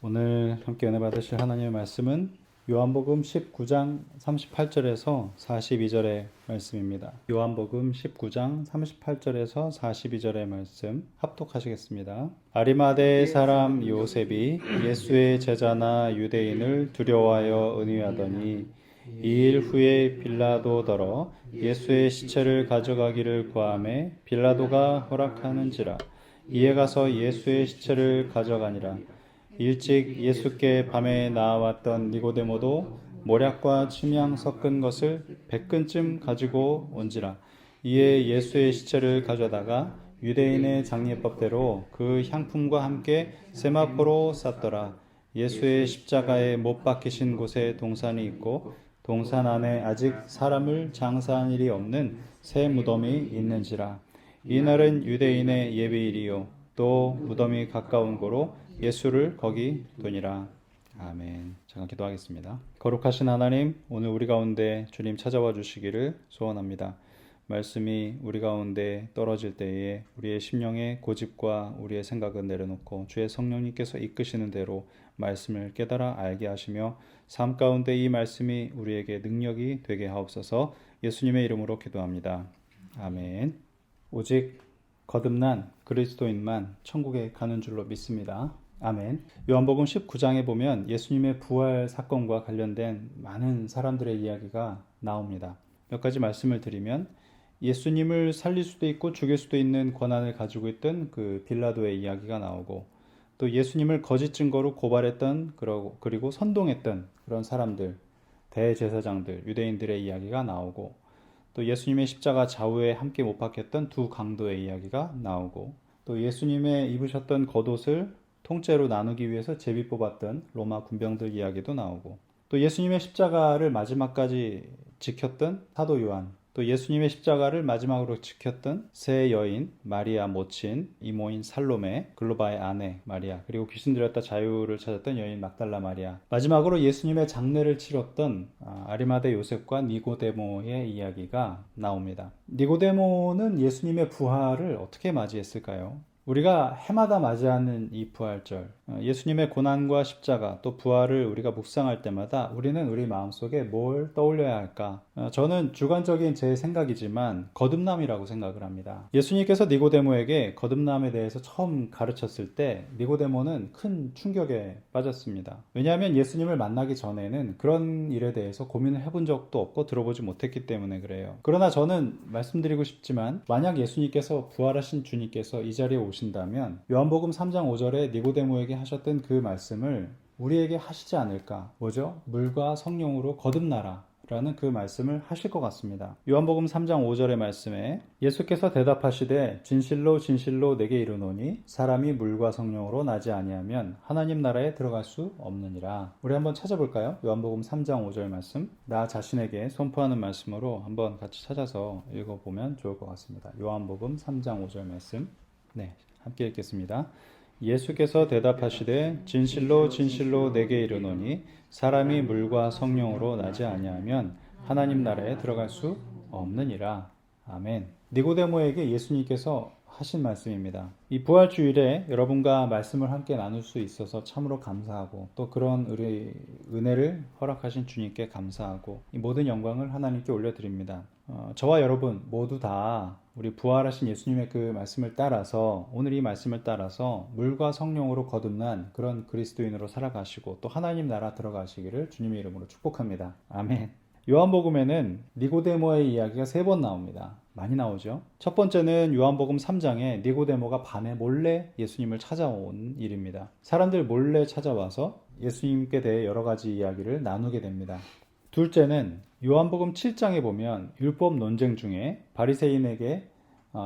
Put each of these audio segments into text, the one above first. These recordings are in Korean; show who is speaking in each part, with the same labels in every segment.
Speaker 1: 오늘 함께 은혜 받으실 하나님의 말씀은 요한복음 19장 38절에서 42절의 말씀입니다. 요한복음 19장 38절에서 42절의 말씀 합독하시겠습니다. 아리마대 사람 요셉이 예수의 제자나 유대인을 두려워하여 의논하더니 2일 후에 빌라도더러 예수의 시체를 가져가기를 구하매 빌라도가 허락하는지라. 이에 가서 예수의 시체를 가져가니라. 일찍 예수께 밤에 나와왔던 니고데모도 모략과 침향 섞은 것을 100근쯤 가지고 온지라. 이에 예수의 시체를 가져다가 유대인의 장례법대로 그 향품과 함께 세마포로 쌌더라. 예수의 십자가에 못 박히신 곳에 동산이 있고 동산 안에 아직 사람을 장사한 일이 없는 새 무덤이 있는지라. 이날은 유대인의 예배일이요 또 무덤이 가까운 고로 예수를 거기 두니라. 아멘. 잠깐 기도하겠습니다. 거룩하신 하나님, 오늘 우리 가운데 주님 찾아와 주시기를 소원합니다. 말씀이 우리 가운데 떨어질 때에 우리의 심령의 고집과 우리의 생각은 내려놓고 주의 성령님께서 이끄시는 대로 말씀을 깨달아 알게 하시며 삶 가운데 이 말씀이 우리에게 능력이 되게 하옵소서. 예수님의 이름으로 기도합니다. 아멘. 오직 거듭난 그리스도인만 천국에 가는 줄로 믿습니다. 아멘. 요한복음 19장에 보면 예수님의 부활 사건과 관련된 많은 사람들의 이야기가 나옵니다. 몇 가지 말씀을 드리면 예수님을 살릴 수도 있고 죽일 수도 있는 권한을 가지고 있던 그 빌라도의 이야기가 나오고, 또 예수님을 거짓 증거로 고발했던 그리고 선동했던 그런 사람들, 대제사장들, 유대인들의 이야기가 나오고, 또 예수님의 십자가 좌우에 함께 못 박혔던 두 강도의 이야기가 나오고, 또 예수님의 입으셨던 겉옷을 통째로 나누기 위해서 제비 뽑았던 로마 군병들 이야기도 나오고, 또 예수님의 십자가를 마지막까지 지켰던 사도 요한, 또 예수님의 십자가를 마지막으로 지켰던 세 여인 마리아 모친, 이모인 살로메, 글로바의 아내 마리아, 그리고 귀신 들렸다 자유를 찾았던 여인 막달라 마리아, 마지막으로 예수님의 장례를 치렀던 아리마대 요셉과 니고데모의 이야기가 나옵니다. 니고데모는 예수님의 부활을 어떻게 맞이했을까요? 우리가 해마다 맞이하는 이 부활절, 예수님의 고난과 십자가 또 부활을 우리가 묵상할 때마다 우리는 우리 마음속에 뭘 떠올려야 할까? 저는 주관적인 제 생각이지만 거듭남이라고 생각을 합니다. 예수님께서 니고데모에게 거듭남에 대해서 처음 가르쳤을 때 니고데모는 큰 충격에 빠졌습니다. 왜냐하면 예수님을 만나기 전에는 그런 일에 대해서 고민을 해본 적도 없고 들어보지 못했기 때문에 그래요. 그러나 저는 말씀드리고 싶지만 만약 예수님께서 부활하신 주님께서 이 자리에 오신다면 요한복음 3장 5절에 니고데모에게 하셨던 그 말씀을 우리에게 하시지 않을까? 뭐죠? 물과 성령으로 거듭나라 라는 그 말씀을 하실 것 같습니다. 요한복음 3장 5절의 말씀에 예수께서 대답하시되 진실로 진실로 내게 이르노니 사람이 물과 성령으로 나지 아니하면 하나님 나라에 들어갈 수 없느니라. 우리 한번 찾아볼까요? 요한복음 3장 5절 말씀, 나 자신에게 선포하는 말씀으로 한번 같이 찾아서 읽어보면 좋을 것 같습니다. 요한복음 3장 5절 말씀, 네, 함께 읽겠습니다. 예수께서 대답하시되 진실로 진실로 내게 이르노니 사람이 물과 성령으로 나지 아니하면 하나님 나라에 들어갈 수 없느니라. 아멘. 니고데모에게 예수님께서 하신 말씀입니다. 이 부활주일에 여러분과 말씀을 함께 나눌 수 있어서 참으로 감사하고, 또 그런 은혜를 허락하신 주님께 감사하고, 이 모든 영광을 하나님께 올려드립니다. 저와 여러분 모두 다 우리 부활하신 예수님의 그 말씀을 따라서, 오늘 이 말씀을 따라서 물과 성령으로 거듭난 그런 그리스도인으로 살아가시고 또 하나님 나라 들어가시기를 주님의 이름으로 축복합니다. 아멘. 요한복음에는 니고데모의 이야기가 3번 나옵니다. 많이 나오죠. 첫 번째는 요한복음 3장에 니고데모가 밤에 몰래 예수님을 찾아온 일입니다. 사람들 몰래 찾아와서 예수님께 대해 여러 가지 이야기를 나누게 됩니다. 둘째는 요한복음 7장에 보면 율법 논쟁 중에 바리새인에게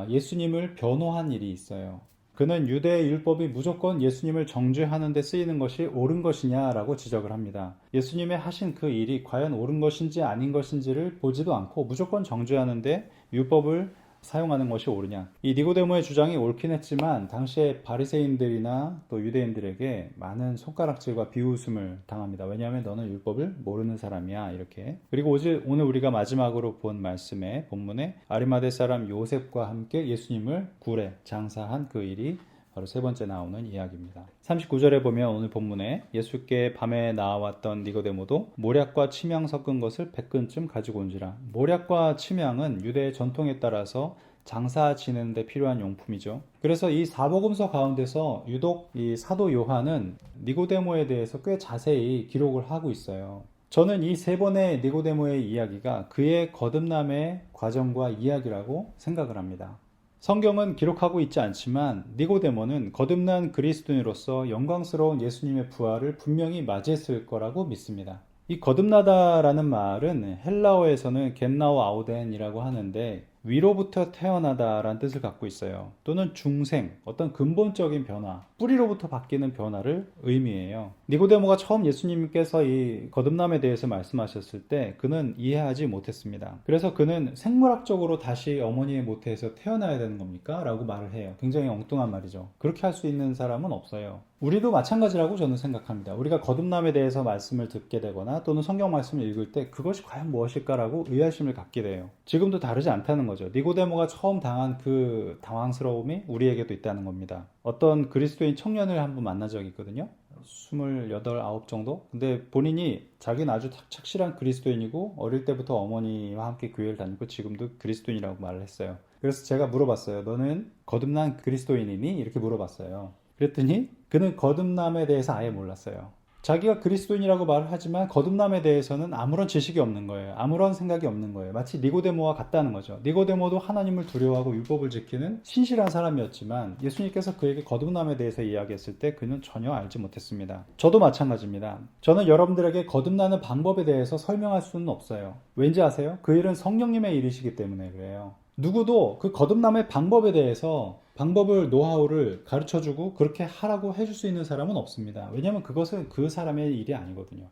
Speaker 1: 예수님을 변호한 일이 있어요. 그는 유대의 율법이 무조건 예수님을 정죄하는 데 쓰이는 것이 옳은 것이냐라고 지적을 합니다. 예수님의 하신 그 일이 과연 옳은 것인지 아닌 것인지를 보지도 않고 무조건 정죄하는데 율법을 사용하는 것이 옳으냐. 이 니고데모의 주장이 옳긴 했지만 당시에 바리새인들이나 또 유대인들에게 많은 손가락질과 비웃음을 당합니다. 왜냐하면 너는 율법을 모르는 사람이야, 이렇게. 그리고 오늘 우리가 마지막으로 본 말씀에 본문에 아리마대 사람 요셉과 함께 예수님을 굴에 장사한 그 일이 바로 세 번째 나오는 이야기입니다. 39절에 보면 오늘 본문에 예수께 밤에 나와왔던 니고데모도 모략과 침향 섞은 것을 100근쯤 가지고 온지라. 모략과 침향은 유대의 전통에 따라서 장사 지내는 데 필요한 용품이죠. 그래서 이 사복음서 가운데서 유독 이 사도 요한은 니고데모에 대해서 꽤 자세히 기록을 하고 있어요. 저는 이 세 번의 니고데모의 이야기가 그의 거듭남의 과정과 이야기라고 생각을 합니다. 성경은 기록하고 있지 않지만 니고데모는 거듭난 그리스도인으로서 영광스러운 예수님의 부활을 분명히 맞이했을 거라고 믿습니다. 이 거듭나다라는 말은 헬라어에서는 겟나오 아우덴이라고 하는데 위로부터 태어나다라는 뜻을 갖고 있어요. 또는 중생, 어떤 근본적인 변화, 뿌리로부터 바뀌는 변화를 의미해요. 니고데모가 처음 예수님께서 이 거듭남에 대해서 말씀하셨을 때 그는 이해하지 못했습니다. 그래서 그는 생물학적으로 다시 어머니의 모태에서 태어나야 되는 겁니까? 라고 말을 해요. 굉장히 엉뚱한 말이죠. 그렇게 할 수 있는 사람은 없어요. 우리도 마찬가지라고 저는 생각합니다. 우리가 거듭남에 대해서 말씀을 듣게 되거나 또는 성경 말씀을 읽을 때 그것이 과연 무엇일까라고 의아심을 갖게 돼요. 지금도 다르지 않다는 거죠. 니고데모가 처음 당한 그 당황스러움이 우리에게도 있다는 겁니다. 어떤 그리스도인 청년을 한번 만난 적이 있거든요. 28, 9 정도? 근데 본인이 자기는 아주 착실한 그리스도인이고 어릴 때부터 어머니와 함께 교회를 다니고 지금도 그리스도인이라고 말을 했어요. 그래서 제가 물어봤어요. 너는 거듭난 그리스도인이니? 이렇게 물어봤어요. 그랬더니 그는 거듭남에 대해서 아예 몰랐어요. 자기가 그리스도인이라고 말을 하지만 거듭남에 대해서는 아무런 지식이 없는 거예요. 아무런 생각이 없는 거예요. 마치 니고데모와 같다는 거죠. 니고데모도 하나님을 두려워하고 율법을 지키는 신실한 사람이었지만 예수님께서 그에게 거듭남에 대해서 이야기했을 때 그는 전혀 알지 못했습니다. 저도 마찬가지입니다. 저는 여러분들에게 거듭나는 방법에 대해서 설명할 수는 없어요. 왠지 아세요? 그 일은 성령님의 일이시기 때문에 그래요. 누구도 그 거듭남의 방법에 대해서 방법을, 노하우를 가르쳐주고 그렇게 하라고 해줄 수 있는 사람은 없습니다. 왜냐하면 그것은 그 사람의 일이 아니거든요.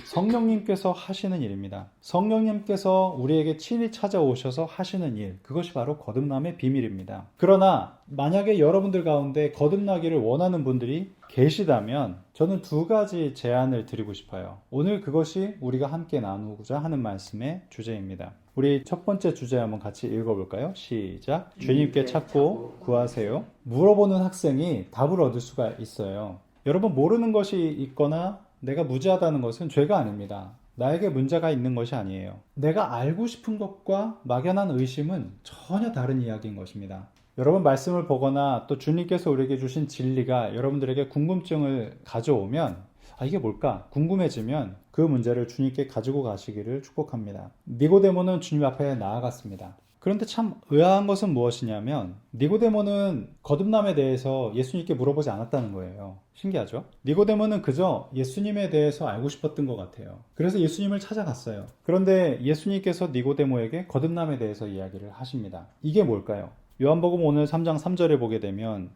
Speaker 1: 성령님께서 하시는 일입니다. 성령님께서 우리에게 친히 찾아오셔서 하시는 일, 그것이 바로 거듭남의 비밀입니다. 그러나 만약에 여러분들 가운데 거듭나기를 원하는 분들이 계시다면 저는 두 가지 제안을 드리고 싶어요. 오늘 그것이 우리가 함께 나누고자 하는 말씀의 주제입니다. 우리 첫 번째 주제 한번 같이 읽어볼까요? 시작. 주님께 찾고 구하세요. 물어보는 학생이 답을 얻을 수가 있어요. 여러분, 모르는 것이 있거나 내가 무지하다는 것은 죄가 아닙니다. 나에게 문제가 있는 것이 아니에요. 내가 알고 싶은 것과 막연한 의심은 전혀 다른 이야기인 것입니다. 여러분, 말씀을 보거나 또 주님께서 우리에게 주신 진리가 여러분들에게 궁금증을 가져오면 이게 뭘까? 궁금해지면 그 문제를 주님께 가지고 가시기를 축복합니다. 니고데모는 주님 앞에 나아갔습니다. 그런데 참 의아한 것은 무엇이냐면 니고데모는 거듭남에 대해서 예수님께 물어보지 않았다는 거예요. 신기하죠? 니고데모는 그저 예수님에 대해서 알고 싶었던 것 같아요. 그래서 예수님을 찾아갔어요. 그런데 예수님께서 니고데모에게 거듭남에 대해서 이야기를 하십니다. 이게 뭘까요? 요한복음 오늘 3장 3절에 보게 되면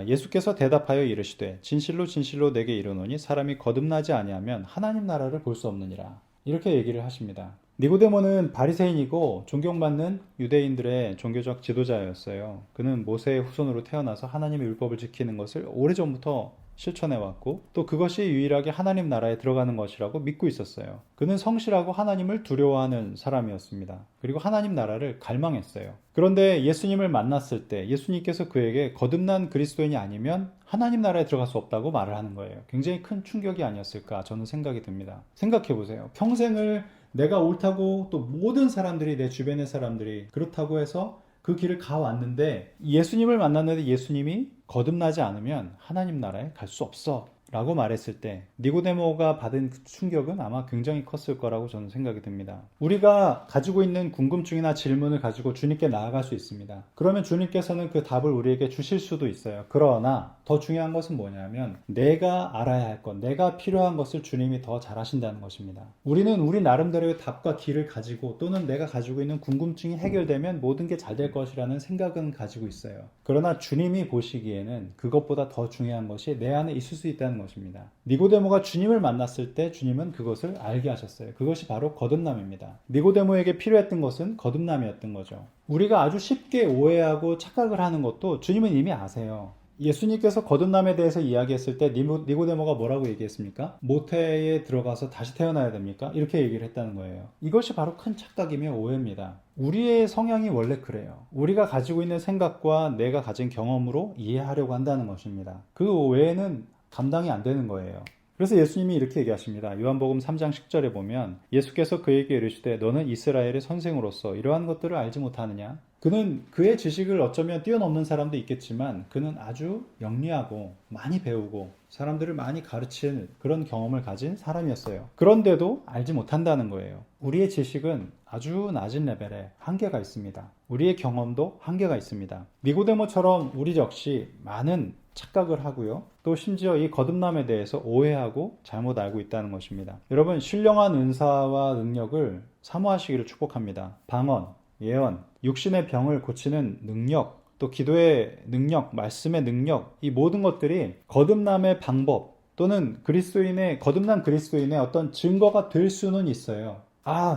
Speaker 1: 예수께서 대답하여 이르시되 진실로 진실로 내게 이르노니 사람이 거듭나지 아니하면 하나님 나라를 볼 수 없느니라. 이렇게 얘기를 하십니다. 니고데모는 바리새인이고 존경받는 유대인들의 종교적 지도자였어요. 그는 모세의 후손으로 태어나서 하나님의 율법을 지키는 것을 오래전부터 실천해왔고 또 그것이 유일하게 하나님 나라에 들어가는 것이라고 믿고 있었어요. 그는 성실하고 하나님을 두려워하는 사람이었습니다. 그리고 하나님 나라를 갈망했어요. 그런데 예수님을 만났을 때 예수님께서 그에게 거듭난 그리스도인이 아니면 하나님 나라에 들어갈 수 없다고 말을 하는 거예요. 굉장히 큰 충격이 아니었을까 저는 생각이 듭니다. 생각해보세요. 평생을 내가 옳다고 또 모든 사람들이 내 주변의 사람들이 그렇다고 해서 그 길을 가왔는데 예수님을 만났는데 예수님이 거듭나지 않으면 하나님 나라에 갈 수 없어 라고 말했을 때 니고데모가 받은 그 충격은 아마 굉장히 컸을 거라고 저는 생각이 듭니다. 우리가 가지고 있는 궁금증이나 질문을 가지고 주님께 나아갈 수 있습니다. 그러면 주님께서는 그 답을 우리에게 주실 수도 있어요. 그러나 더 중요한 것은 뭐냐면 내가 알아야 할 것, 내가 필요한 것을 주님이 더 잘하신다는 것입니다. 우리는 우리 나름대로의 답과 길을 가지고 또는 내가 가지고 있는 궁금증이 해결되면 모든 게 잘 될 것이라는 생각은 가지고 있어요. 그러나 주님이 보시기에는 그것보다 더 중요한 것이 내 안에 있을 수 있다는 것입니다. 니고데모가 주님을 만났을 때 주님은 그것을 알게 하셨어요. 그것이 바로 거듭남입니다. 니고데모에게 필요했던 것은 거듭남이었던 거죠. 우리가 아주 쉽게 오해하고 착각을 하는 것도 주님은 이미 아세요. 예수님께서 거듭남에 대해서 이야기했을 때 니고데모가 뭐라고 얘기했습니까? 모태에 들어가서 다시 태어나야 됩니까? 이렇게 얘기를 했다는 거예요. 이것이 바로 큰 착각이며 오해입니다. 우리의 성향이 원래 그래요. 우리가 가지고 있는 생각과 내가 가진 경험으로 이해하려고 한다는 것입니다. 그 오해는 감당이 안 되는 거예요. 그래서 예수님이 이렇게 얘기하십니다. 요한복음 3장 10절에 보면 예수께서 그에게 이르시되 너는 이스라엘의 선생으로서 이러한 것들을 알지 못하느냐? 그는 그의 지식을 어쩌면 뛰어넘는 사람도 있겠지만 그는 아주 영리하고 많이 배우고 사람들을 많이 가르치는 그런 경험을 가진 사람이었어요. 그런데도 알지 못한다는 거예요. 우리의 지식은 아주 낮은 레벨에 한계가 있습니다. 우리의 경험도 한계가 있습니다. 니고데모처럼 우리 역시 많은 착각을 하고요. 또 심지어 이 거듭남에 대해서 오해하고 잘못 알고 있다는 것입니다. 여러분, 신령한 은사와 능력을 사모하시기를 축복합니다. 방언, 예언, 육신의 병을 고치는 능력, 또 기도의 능력, 말씀의 능력, 이 모든 것들이 거듭남의 방법 또는 거듭난 그리스도인의 어떤 증거가 될 수는 있어요.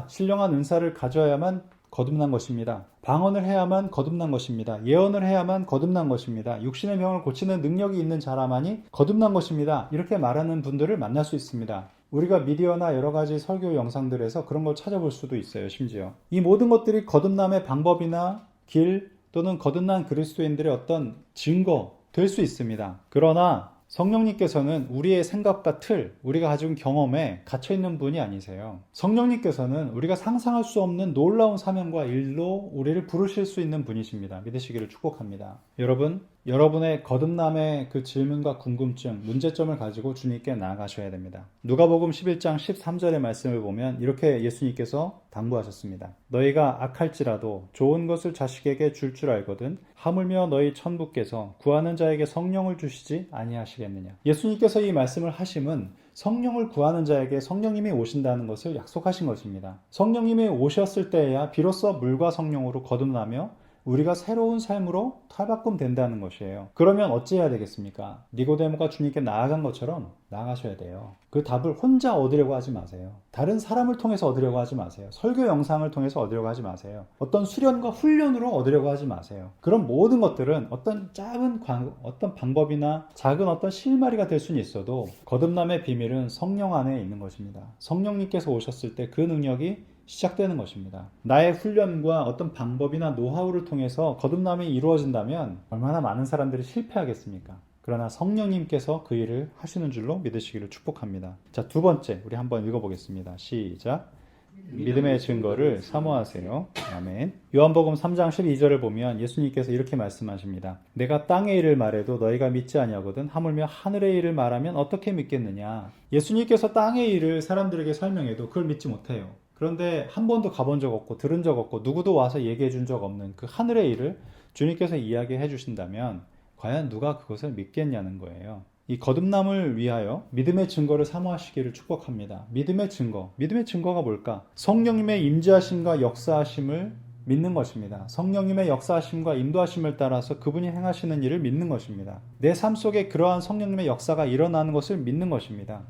Speaker 1: 신령한 은사를 가져야만 거듭난 것입니다. 방언을 해야만 거듭난 것입니다. 예언을 해야만 거듭난 것입니다. 육신의 병을 고치는 능력이 있는 자라만이 거듭난 것입니다. 이렇게 말하는 분들을 만날 수 있습니다. 우리가 미디어나 여러 가지 설교 영상들에서 그런 걸 찾아볼 수도 있어요. 심지어 이 모든 것들이 거듭남의 방법이나 길 또는 거듭난 그리스도인들의 어떤 증거 될 수 있습니다. 그러나 성령님께서는 우리의 생각과 틀, 우리가 가진 경험에 갇혀있는 분이 아니세요. 성령님께서는 우리가 상상할 수 없는 놀라운 사명과 일로 우리를 부르실 수 있는 분이십니다. 믿으시기를 축복합니다. 여러분, 여러분의 거듭남의 그 질문과 궁금증, 문제점을 가지고 주님께 나아가셔야 됩니다. 누가복음 11장 13절의 말씀을 보면 이렇게 예수님께서 당부하셨습니다. 너희가 악할지라도 좋은 것을 자식에게 줄 알거든 하물며 너희 천부께서 구하는 자에게 성령을 주시지 아니하시겠느냐. 예수님께서 이 말씀을 하심은 성령을 구하는 자에게 성령님이 오신다는 것을 약속하신 것입니다. 성령님이 오셨을 때에야 비로소 물과 성령으로 거듭나며 우리가 새로운 삶으로 탈바꿈 된다는 것이에요. 그러면 어찌해야 되겠습니까? 니고데모가 주님께 나아간 것처럼 나아가셔야 돼요. 그 답을 혼자 얻으려고 하지 마세요. 다른 사람을 통해서 얻으려고 하지 마세요. 설교 영상을 통해서 얻으려고 하지 마세요. 어떤 수련과 훈련으로 얻으려고 하지 마세요. 그런 모든 것들은 어떤 어떤 방법이나 작은 어떤 실마리가 될 수는 있어도 거듭남의 비밀은 성령 안에 있는 것입니다. 성령님께서 오셨을 때 그 능력이 시작되는 것입니다. 나의 훈련과 어떤 방법이나 노하우를 통해서 거듭남이 이루어진다면 얼마나 많은 사람들이 실패하겠습니까? 그러나 성령님께서 그 일을 하시는 줄로 믿으시기를 축복합니다. 자, 두 번째 우리 한번 읽어보겠습니다. 시작. 믿음의 증거를 사모하세요. 아멘. 요한복음 3장 12절을 보면 예수님께서 이렇게 말씀하십니다. 내가 땅의 일을 말해도 너희가 믿지 아니하거든 하물며 하늘의 일을 말하면 어떻게 믿겠느냐. 예수님께서 땅의 일을 사람들에게 설명해도 그걸 믿지 못해요. 그런데 한 번도 가본 적 없고 들은 적 없고 누구도 와서 얘기해 준 적 없는 그 하늘의 일을 주님께서 이야기해 주신다면 과연 누가 그것을 믿겠냐는 거예요. 이 거듭남을 위하여 믿음의 증거를 사모하시기를 축복합니다. 믿음의 증거가 뭘까? 성령님의 임재하심과 역사하심을 믿는 것입니다. 성령님의 역사하심과 인도하심을 따라서 그분이 행하시는 일을 믿는 것입니다. 내 삶 속에 그러한 성령님의 역사가 일어나는 것을 믿는 것입니다.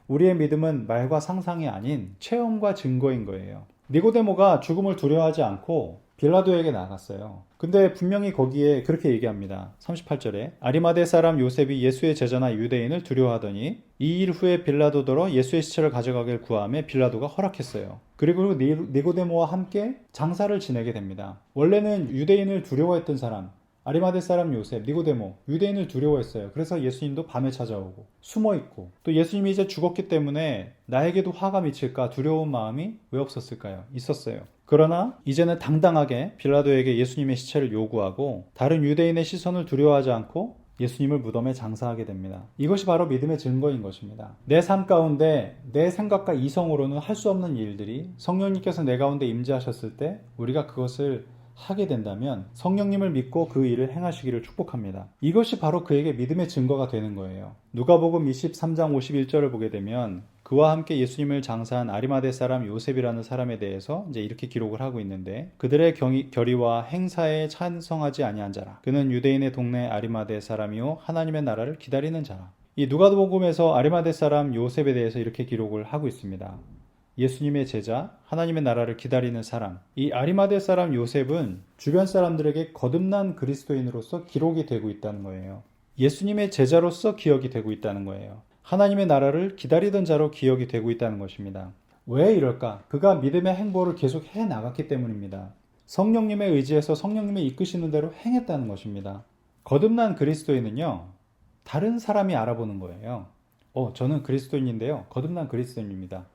Speaker 1: 우리의 믿음은 말과 상상이 아닌 체험과 증거인 거예요. 니고데모가 죽음을 두려워하지 않고 빌라도에게 나갔어요. 근데 분명히 거기에 그렇게 얘기합니다. 38절에 아리마대 사람 요셉이 예수의 제자나 유대인을 두려워하더니 이 일 후에 빌라도더러 예수의 시체를 가져가길 구하며 빌라도가 허락했어요. 그리고 니고데모와 함께 장사를 지내게 됩니다. 원래는 유대인을 두려워했던 사람, 아리마대 사람 요셉, 니고데모, 유대인을 두려워했어요. 그래서 예수님도 밤에 찾아오고 숨어있고 또 예수님이 이제 죽었기 때문에 나에게도 화가 미칠까 두려운 마음이 왜 없었을까요? 있었어요. 그러나 이제는 당당하게 빌라도에게 예수님의 시체를 요구하고 다른 유대인의 시선을 두려워하지 않고 예수님을 무덤에 장사하게 됩니다. 이것이 바로 믿음의 증거인 것입니다. 내 삶 가운데 내 생각과 이성으로는 할 수 없는 일들이 성령님께서 내 가운데 임재하셨을 때 우리가 그것을 하게 된다면 성령님을 믿고 그 일을 행하시기를 축복합니다. 이것이 바로 그에게 믿음의 증거가 되는 거예요. 누가복음 23장 51절을 보게 되면 그와 함께 예수님을 장사한 아리마대 사람 요셉이라는 사람에 대해서 이제 이렇게 기록을 하고 있는데 그들의 결의와 행사에 찬성하지 아니한 자라. 그는 유대인의 동네 아리마대 사람이요 하나님의 나라를 기다리는 자라. 이 누가복음에서 아리마대 사람 요셉에 대해서 이렇게 기록을 하고 있습니다. 예수님의 제자, 하나님의 나라를 기다리는 사람. 이 아리마대 사람 요셉은 주변 사람들에게 거듭난 그리스도인으로서 기록이 되고 있다는 거예요. 예수님의 제자로서 기억이 되고 있다는 거예요. 하나님의 나라를 기다리던 자로 기억이 되고 있다는 것입니다. 왜 이럴까? 그가 믿음의 행보를 계속 해 나갔기 때문입니다. 성령님의 의지에서 성령님의 이끄시는 대로 행했다는 것입니다. 거듭난 그리스도인은요, 다른 사람이 알아보는 거예요. 저는 그리스도인인데요. 거듭난 그리스도인입니다.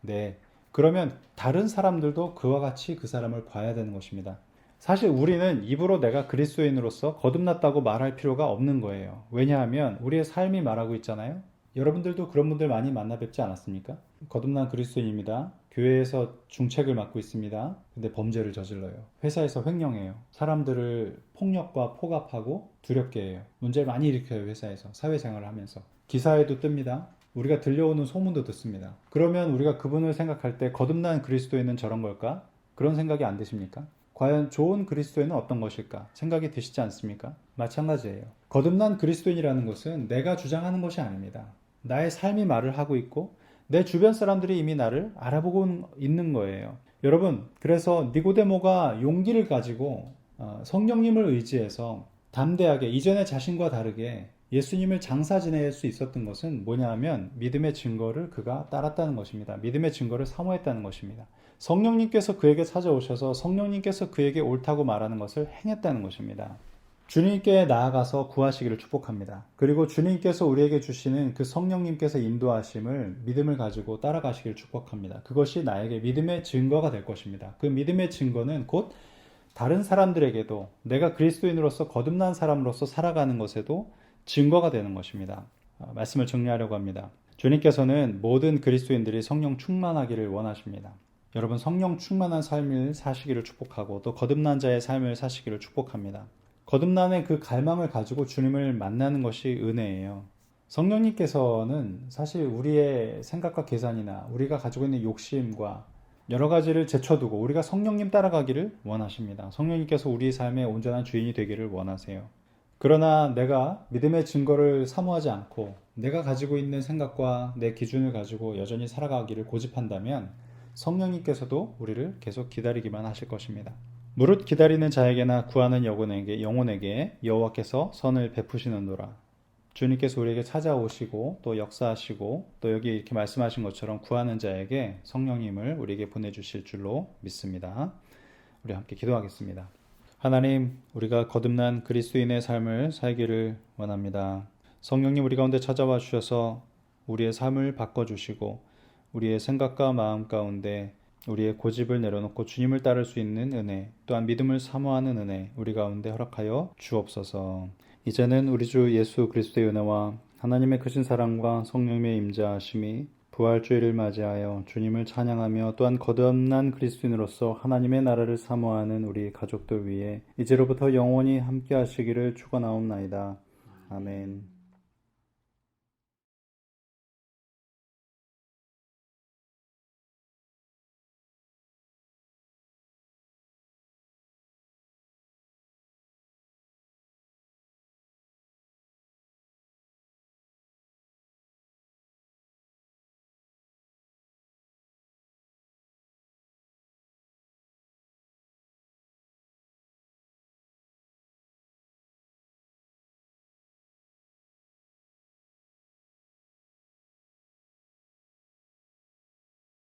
Speaker 1: 네. 그러면 다른 사람들도 그와 같이 그 사람을 봐야 되는 것입니다. 사실 우리는 입으로 내가 그리스도인으로서 거듭났다고 말할 필요가 없는 거예요. 왜냐하면 우리의 삶이 말하고 있잖아요. 여러분들도 그런 분들 많이 만나 뵙지 않았습니까? 거듭난 그리스도인입니다. 교회에서 중책을 맡고 있습니다. 근데 범죄를 저질러요. 회사에서 횡령해요. 사람들을 폭력과 폭압하고 두렵게 해요. 문제를 많이 일으켜요. 회사에서. 사회생활을 하면서. 기사에도 뜹니다. 우리가 들려오는 소문도 듣습니다. 그러면 우리가 그분을 생각할 때 거듭난 그리스도인은 저런 걸까? 그런 생각이 안 드십니까? 과연 좋은 그리스도인은 어떤 것일까? 생각이 드시지 않습니까? 마찬가지예요. 거듭난 그리스도인이라는 것은 내가 주장하는 것이 아닙니다. 나의 삶이 말을 하고 있고 내 주변 사람들이 이미 나를 알아보고 있는 거예요. 여러분, 그래서 니고데모가 용기를 가지고 성령님을 의지해서 담대하게 이전의 자신과 다르게 예수님을 장사 지낼 수 있었던 것은 뭐냐 하면 믿음의 증거를 그가 따랐다는 것입니다. 믿음의 증거를 사모했다는 것입니다. 성령님께서 그에게 찾아오셔서 성령님께서 그에게 옳다고 말하는 것을 행했다는 것입니다. 주님께 나아가서 구하시기를 축복합니다. 그리고 주님께서 우리에게 주시는 그 성령님께서 인도하심을 믿음을 가지고 따라가시기를 축복합니다. 그것이 나에게 믿음의 증거가 될 것입니다. 그 믿음의 증거는 곧 다른 사람들에게도 내가 그리스도인으로서 거듭난 사람으로서 살아가는 것에도 증거가 되는 것입니다. 말씀을 정리하려고 합니다. 주님께서는 모든 그리스도인들이 성령 충만하기를 원하십니다. 여러분, 성령 충만한 삶을 사시기를 축복하고 또 거듭난 자의 삶을 사시기를 축복합니다. 거듭남의 그 갈망을 가지고 주님을 만나는 것이 은혜예요. 성령님께서는 사실 우리의 생각과 계산이나 우리가 가지고 있는 욕심과 여러 가지를 제쳐두고 우리가 성령님 따라가기를 원하십니다. 성령님께서 우리 삶의 온전한 주인이 되기를 원하세요. 그러나 내가 믿음의 증거를 사모하지 않고 내가 가지고 있는 생각과 내 기준을 가지고 여전히 살아가기를 고집한다면 성령님께서도 우리를 계속 기다리기만 하실 것입니다. 무릇 기다리는 자에게나 구하는 영혼에게 여호와께서 선을 베푸시는도라. 주님께서 우리에게 찾아오시고 또 역사하시고 또 여기 이렇게 말씀하신 것처럼 구하는 자에게 성령님을 우리에게 보내주실 줄로 믿습니다. 우리 함께 기도하겠습니다. 하나님, 우리가 거듭난 그리스도인의 삶을 살기를 원합니다. 성령님 우리 가운데 찾아와 주셔서 우리의 삶을 바꿔주시고 우리의 생각과 마음 가운데 우리의 고집을 내려놓고 주님을 따를 수 있는 은혜, 또한 믿음을 사모하는 은혜 우리 가운데 허락하여 주옵소서. 이제는 우리 주 예수 그리스도의 은혜와 하나님의 크신 사랑과 성령님의 임재하심이 부활주일을 맞이하여 주님을 찬양하며 또한 거듭난 그리스도인으로서 하나님의 나라를 사모하는 우리 가족들 위해 이제로부터 영원히 함께 하시기를 축원하옵나이다. 아멘.